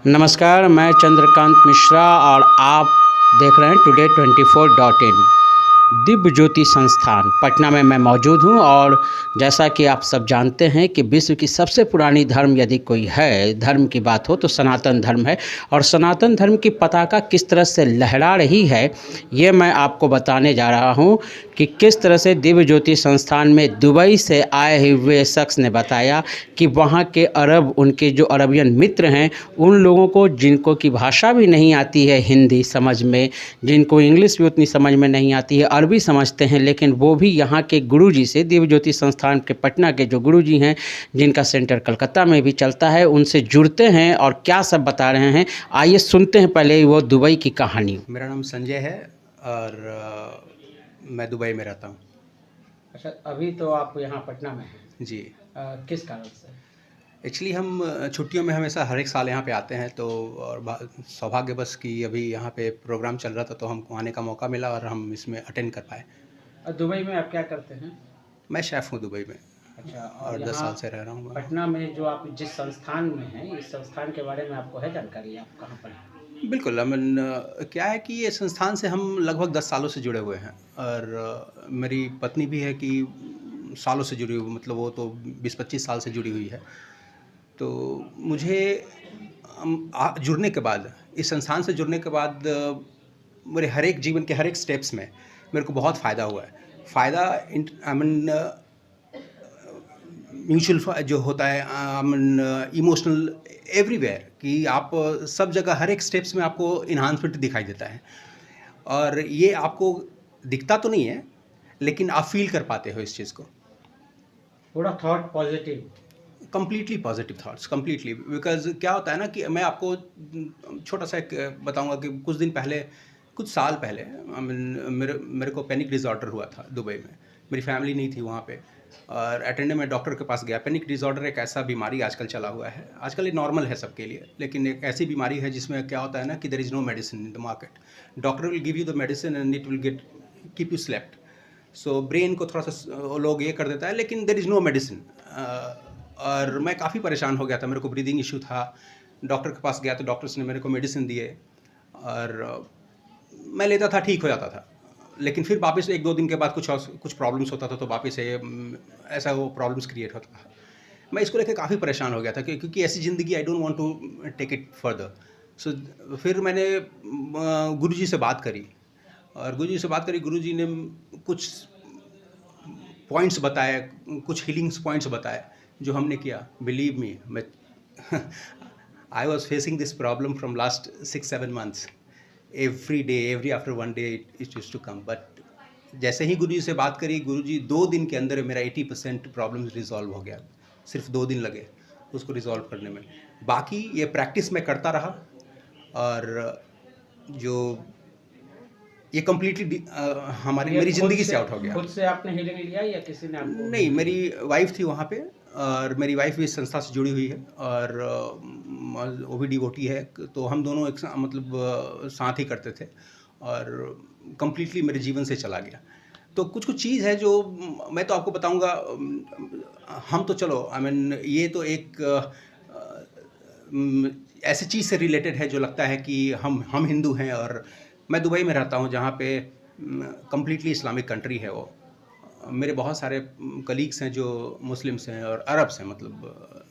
नमस्कार, मैं चंद्रकांत मिश्रा और आप देख रहे हैं टुडे 24.in। दिव्य ज्योति संस्थान पटना में मैं मौजूद हूं और जैसा कि आप सब जानते हैं कि विश्व की सबसे पुरानी धर्म यदि कोई है, धर्म की बात हो तो सनातन धर्म है। और सनातन धर्म की पताका किस तरह से लहरा रही है, ये मैं आपको बताने जा रहा हूं कि किस तरह से दिव्य ज्योति संस्थान में दुबई से आए हुए शख्स ने बताया कि वहाँ के अरब, उनके जो अरबियन मित्र हैं, उन लोगों को जिनको की भाषा भी नहीं आती है हिंदी समझ में, जिनको इंग्लिश भी उतनी समझ में नहीं आती है, अरबी समझते हैं, लेकिन वो भी यहाँ के गुरुजी से, दिव्य ज्योति संस्थान के पटना के जो गुरुजी हैं, जिनका सेंटर कलकत्ता में भी चलता है, उनसे जुड़ते हैं और क्या सब बता रहे हैं। आइए सुनते हैं पहले वो दुबई की कहानी। मेरा नाम संजय है और मैं दुबई में रहता हूँ। अच्छा, अभी तो आप यहाँ पटना में हैं। जी, किस कारण से? एक्चुअली हम छुट्टियों में हमेशा हर एक साल यहाँ पे आते हैं, तो और सौभाग्यवश कि अभी यहाँ पे प्रोग्राम चल रहा था तो हमको आने का मौका मिला और हम इसमें अटेंड कर पाए। दुबई में आप क्या करते हैं? मैं शेफ़ हूँ दुबई में। अच्छा, और 10 साल से रह रहा हूँ। पटना में जो आप जिस संस्थान में हैं, इस संस्थान के बारे में आपको है जानकारी? आप कहाँ पर हैं? बिल्कुल, क्या है कि ये संस्थान से हम लगभग 10 सालों से जुड़े हुए हैं और मेरी पत्नी भी है कि सालों से जुड़ी हुई, मतलब वो तो 20-25 साल से जुड़ी हुई है। तो मुझे जुड़ने के बाद, इस संस्थान से जुड़ने के बाद मेरे हर एक जीवन के हर एक स्टेप्स में मेरे को बहुत फ़ायदा हुआ है। फ़ायदा आई मीन म्यूचुअल जो होता है, आई मीन इमोशनल एवरीवेयर, कि आप सब जगह हर एक स्टेप्स में आपको इन्हांसमेंट दिखाई देता है। और ये आपको दिखता तो नहीं है, लेकिन आप फ़ील कर पाते हो इस चीज़ को। पूरा thought positive, completely positive thoughts, completely. Because क्या होता है ना कि मैं आपको छोटा सा एक बताऊंगा कि कुछ दिन पहले, कुछ साल पहले, आई मीन मेरे को पैनिक डिसऑर्डर हुआ था दुबई में। मेरी फैमिली नहीं थी वहाँ पे और अटेंडे में डॉक्टर के पास गया। पैनिक डिसऑर्डर एक ऐसा बीमारी आजकल चला हुआ है, आजकल ये नॉर्मल है सबके लिए, लेकिन एक ऐसी बीमारी है जिसमें क्या होता है ना कि there is no medicine in the market. Doctor will give you the medicine and it will get keep you slept. So brain को थोड़ा सा लोग ये कर देता है, लेकिन देयर इज़ नो मेडिसिन। और मैं काफ़ी परेशान हो गया था, मेरे को ब्रीदिंग इशू था। डॉक्टर के पास गया तो डॉक्टर्स ने मेरे को मेडिसिन दिए और मैं लेता था, ठीक हो जाता था। लेकिन फिर वापस 1-2 दिन के बाद कुछ प्रॉब्लम्स होता था, तो वापस ऐसा वो प्रॉब्लम्स क्रिएट होता था। मैं इसको लेकर काफ़ी परेशान हो गया था क्योंकि ऐसी ज़िंदगी I don't want to take it further. So फिर मैंने गुरुजी से बात करी और गुरुजी ने कुछ पॉइंट्स बताए, कुछ हीलिंग्स पॉइंट्स बताए, जो हमने किया। बिलीव मी, मैं I was facing this problem from last 6-7 months. Every day, every after 1 day it used to come. But जैसे ही गुरुजी से बात करी, गुरुजी 2 दिन के अंदर मेरा 80% प्रॉब्लम रिजॉल्व हो गया। सिर्फ 2 दिन लगे उसको रिजॉल्व करने में। बाकी ये प्रैक्टिस मैं करता रहा और जो ये कम्प्लीटली मेरी ज़िंदगी से आउट हो गया। खुद से आपने हीलिंग लिया या किसी ने आपको? नहीं, मेरी वाइफ थी वहाँ पे और मेरी वाइफ भी इस संस्था से जुड़ी हुई है और वो भी डिवोटी है, तो हम दोनों मतलब साथ ही करते थे और कम्प्लीटली मेरे जीवन से चला गया। तो कुछ चीज़ है जो मैं तो आपको बताऊंगा। हम तो चलो, आई मीन ये तो एक ऐसी चीज़ से रिलेटेड है जो लगता है कि हम हिंदू हैं और मैं दुबई में रहता हूँ जहाँ पे कम्प्लीटली इस्लामिक कंट्री है वो। मेरे बहुत सारे कलीग्स हैं जो मुस्लिम्स हैं और अरब्स हैं, मतलब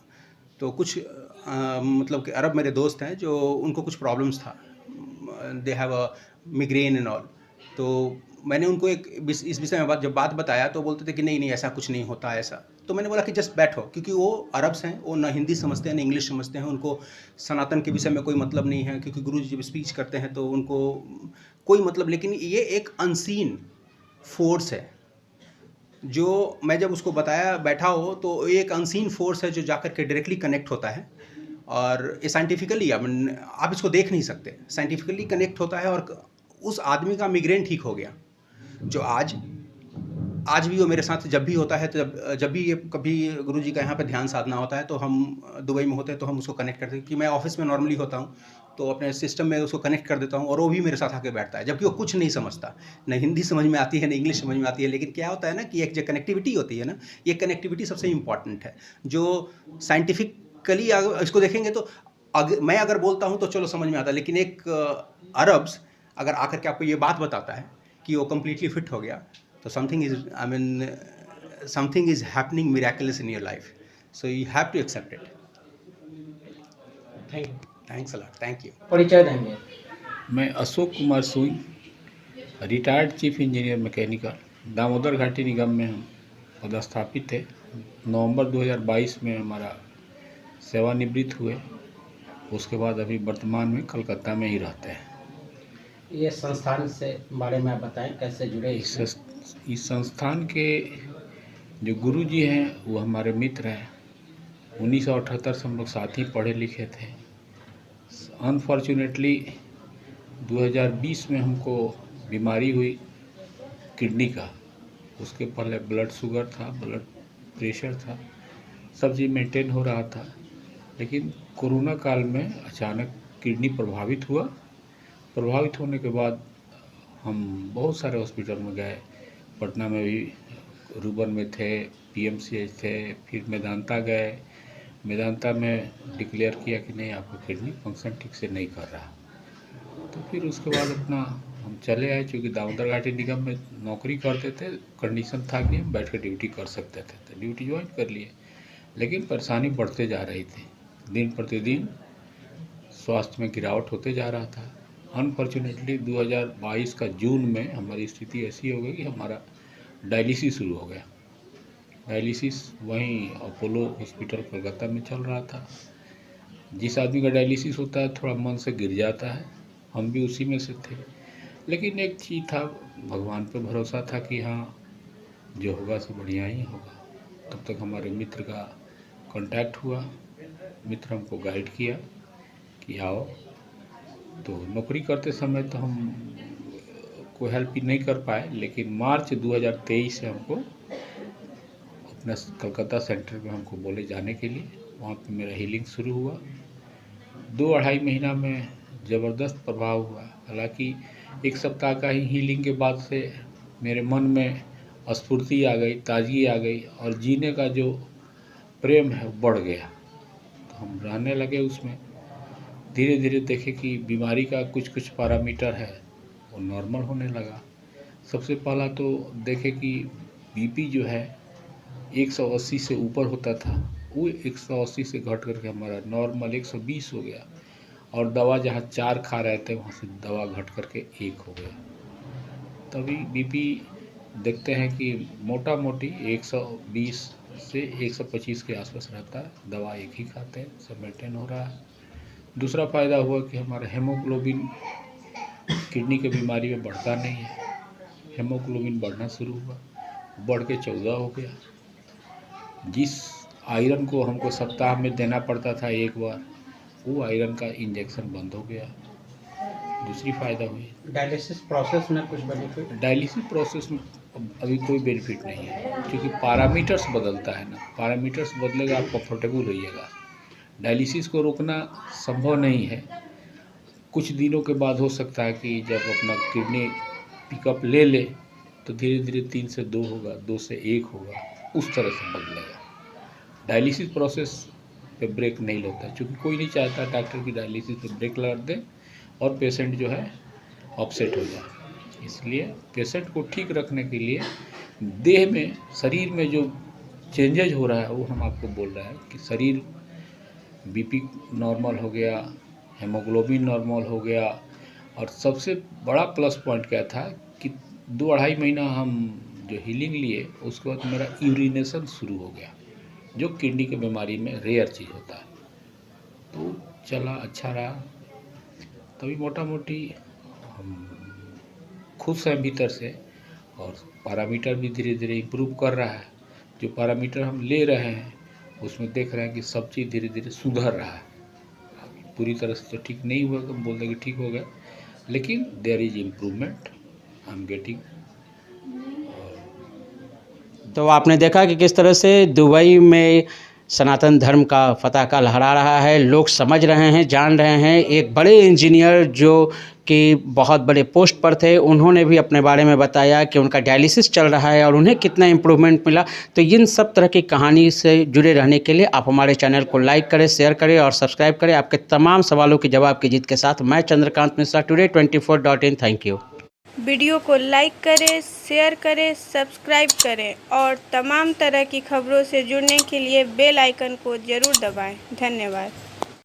तो कुछ मतलब कि अरब मेरे दोस्त हैं जो उनको कुछ प्रॉब्लम्स था, they have a migraine and all. तो मैंने उनको इस विषय में जब बात बताया तो बोलते थे कि नहीं ऐसा कुछ नहीं होता ऐसा। तो मैंने बोला कि जस्ट बैठो, क्योंकि वो अरब्स हैं, वो ना हिंदी समझते हैं ना इंग्लिश समझते हैं, उनको सनातन के विषय में कोई मतलब नहीं है, क्योंकि गुरु जी जब स्पीच करते हैं तो उनको कोई मतलब। लेकिन ये एक अनसीन फोर्स है जो मैं जब उसको बताया, बैठा हो, तो एक अनसीन फोर्स है जो जाकर के डायरेक्टली कनेक्ट होता है। और ये साइंटिफिकली आप इसको देख नहीं सकते, साइंटिफिकली कनेक्ट होता है। और उस आदमी का मिग्रेन ठीक हो गया, जो आज भी वो मेरे साथ जब भी होता है, तो जब भी ये कभी गुरुजी का यहाँ पे ध्यान साधना होता है तो हम दुबई में होते हैं तो हम उसको कनेक्ट करते हैं, कि मैं ऑफिस में नॉर्मली होता हूँ तो अपने सिस्टम में उसको कनेक्ट कर देता हूँ और वो भी मेरे साथ आके बैठता है, जबकि वो कुछ नहीं समझता, न हिंदी समझ में आती है न इंग्लिश समझ में आती है। लेकिन क्या होता है ना कि एक जो कनेक्टिविटी होती है ना, ये कनेक्टिविटी सबसे इम्पॉर्टेंट है। जो साइंटिफिकली इसको देखेंगे तो मैं अगर बोलता हूँ तो चलो समझ में आता है, लेकिन एक अरब्स अगर आकर के आपको ये बात बताता है कि वो कम्प्लीटली फिट हो गया, तो something is, I mean, something is happening miraculous in your life, so you have to accept it. Thank you. Thanks a lot, thank you. परिचय देंगे। मैं Ashok Kumar Sui, retired chief engineer mechanical, Damodar Ghati Nigam में हम पदस्थापित थे। नवंबर 2022 में हमारा सेवानिवृत्त हुए। उसके बाद अभी वर्तमान में कलकत्ता में ही रहते हैं। ये संस्थान से बारे में आप बताएं, कैसे जुड़े इसमें? इस संस्थान के जो गुरु जी हैं वो हमारे मित्र हैं। 1978 से हम लोग साथ ही पढ़े लिखे थे। अनफॉर्चुनेटली 2020 में हमको बीमारी हुई किडनी का। उसके पहले ब्लड शुगर था, ब्लड प्रेशर था, सब चीज़ मेंटेन हो रहा था। लेकिन कोरोना काल में अचानक किडनी प्रभावित हुआ। प्रभावित होने के बाद हम बहुत सारे हॉस्पिटल में गए। पटना में भी रूबन में थे, पीएमसीएच थे, फिर मेदांता गए। मेदांता में डिक्लेयर किया कि नहीं, आपका किडनी फंक्शन ठीक से नहीं कर रहा। तो फिर उसके बाद अपना हम चले आए। चूँकि दामोदर घाटी निगम में नौकरी करते थे, कंडीशन था कि हम बैठ कर ड्यूटी कर सकते थे, तो ड्यूटी ज्वाइन कर लिए। लेकिन परेशानी बढ़ते जा रही थी, दिन प्रतिदिन स्वास्थ्य में गिरावट होते जा रहा था। अनफॉर्चुनेटली 2022 का जून में हमारी स्थिति ऐसी हो गई कि हमारा डायलिसिस शुरू हो गया। डायलिसिस वहीं अपोलो हॉस्पिटल कोलकाता में चल रहा था। जिस आदमी का डायलिसिस होता है थोड़ा मन से गिर जाता है, हम भी उसी में से थे। लेकिन एक चीज़ था, भगवान पे भरोसा था कि हाँ, जो होगा सो बढ़िया ही होगा। तब तक हमारे मित्र का कांटेक्ट हुआ। मित्र हमको गाइड किया कि आओ। तो नौकरी करते समय तो हम कोई हेल्प ही नहीं कर पाए, लेकिन मार्च 2023 से हमको अपना कलकत्ता सेंटर में हमको बोले जाने के लिए। वहाँ पे मेरा हीलिंग शुरू हुआ। 2-2.5 महीना में ज़बरदस्त प्रभाव हुआ। हालांकि 1 सप्ताह का ही हीलिंग के बाद से मेरे मन में स्फूर्ति आ गई, ताजगी आ गई, और जीने का जो प्रेम है वो बढ़ गया। तो हम रहने लगे उसमें। धीरे धीरे देखे कि बीमारी का कुछ कुछ पैरामीटर है वो नॉर्मल होने लगा। सबसे पहला तो देखे कि बीपी जो है 180 से ऊपर होता था, वो 180 से घट करके हमारा नॉर्मल 120 हो गया। और दवा जहाँ 4 खा रहे थे वहाँ से दवा घट करके 1 हो गया। तभी बीपी देखते हैं कि मोटा मोटी 120 से 125 के आसपास रहता है। दवा एक ही खाते हैं, सब मेंटेन हो रहा है। दूसरा फ़ायदा हुआ कि हमारा हेमोग्लोबिन किडनी के बीमारी में बढ़ता नहीं है। हेमोग्लोबिन बढ़ना शुरू हुआ, बढ़ के 14 हो गया। जिस आयरन को हमको सप्ताह में देना पड़ता था 1 बार, वो आयरन का इंजेक्शन बंद हो गया। दूसरी फ़ायदा हुई। डायलिसिस प्रोसेस में कुछ बेनिफिट? डायलिसिस प्रोसेस में अभी कोई बेनिफिट नहीं है, क्योंकि पैरामीटर्स बदलता है ना। पैरामीटर्स बदलेगा, आप कंफर्टेबल रहिएगा। डायलिसिस को रोकना संभव नहीं है। कुछ दिनों के बाद हो सकता है कि जब अपना किडनी पिकअप ले ले तो धीरे धीरे 3 से 2 होगा, 2 से 1 होगा, उस तरह से बदलेगा। डायलिसिस प्रोसेस पे ब्रेक नहीं लगता, क्योंकि कोई नहीं चाहता डॉक्टर की डायलिसिस पे ब्रेक लगा दे और पेशेंट जो है अपसेट हो जाए। इसलिए पेशेंट को ठीक रखने के लिए देह में, शरीर में जो चेंजेज हो रहा है वो हम आपको बोल रहे हैं कि शरीर बीपी नॉर्मल हो गया, हेमोग्लोबिन नॉर्मल हो गया। और सबसे बड़ा प्लस पॉइंट क्या था कि 2-2.5 महीना हम जो हीलिंग लिए, उसके बाद मेरा यूरिनेशन शुरू हो गया, जो किडनी की बीमारी में रेयर चीज़ होता है। तो चला, अच्छा रहा। तभी मोटा मोटी हम खुश हैं भीतर से, और पैरामीटर भी धीरे धीरे इम्प्रूव कर रहा है। जो पैरामीटर हम ले रहे हैं उसमें देख रहे हैं कि सब चीज़ धीरे धीरे सुधर रहा है। पूरी तरह से तो ठीक नहीं हुआ तो हम बोल दें कि ठीक हो गया, लेकिन there is improvement, I am getting. तो आपने देखा कि किस तरह से दुबई में सनातन धर्म का पताका लहरा रहा है। लोग समझ रहे हैं, जान रहे हैं। एक बड़े इंजीनियर जो कि बहुत बड़े पोस्ट पर थे, उन्होंने भी अपने बारे में बताया कि उनका डायलिसिस चल रहा है और उन्हें कितना इम्प्रूवमेंट मिला। तो इन सब तरह की कहानी से जुड़े रहने के लिए आप हमारे चैनल को लाइक करें, शेयर करें और सब्सक्राइब करें। आपके तमाम सवालों के जवाब की जीत के साथ मैं Chandrakant Mishra, today24.in। Thank you. Video को लाइक करें, शेयर करें, सब्सक्राइब करें और तमाम तरह की खबरों से जुड़ने के लिए बेल आइकन को ज़रूर दबाएं। धन्यवाद।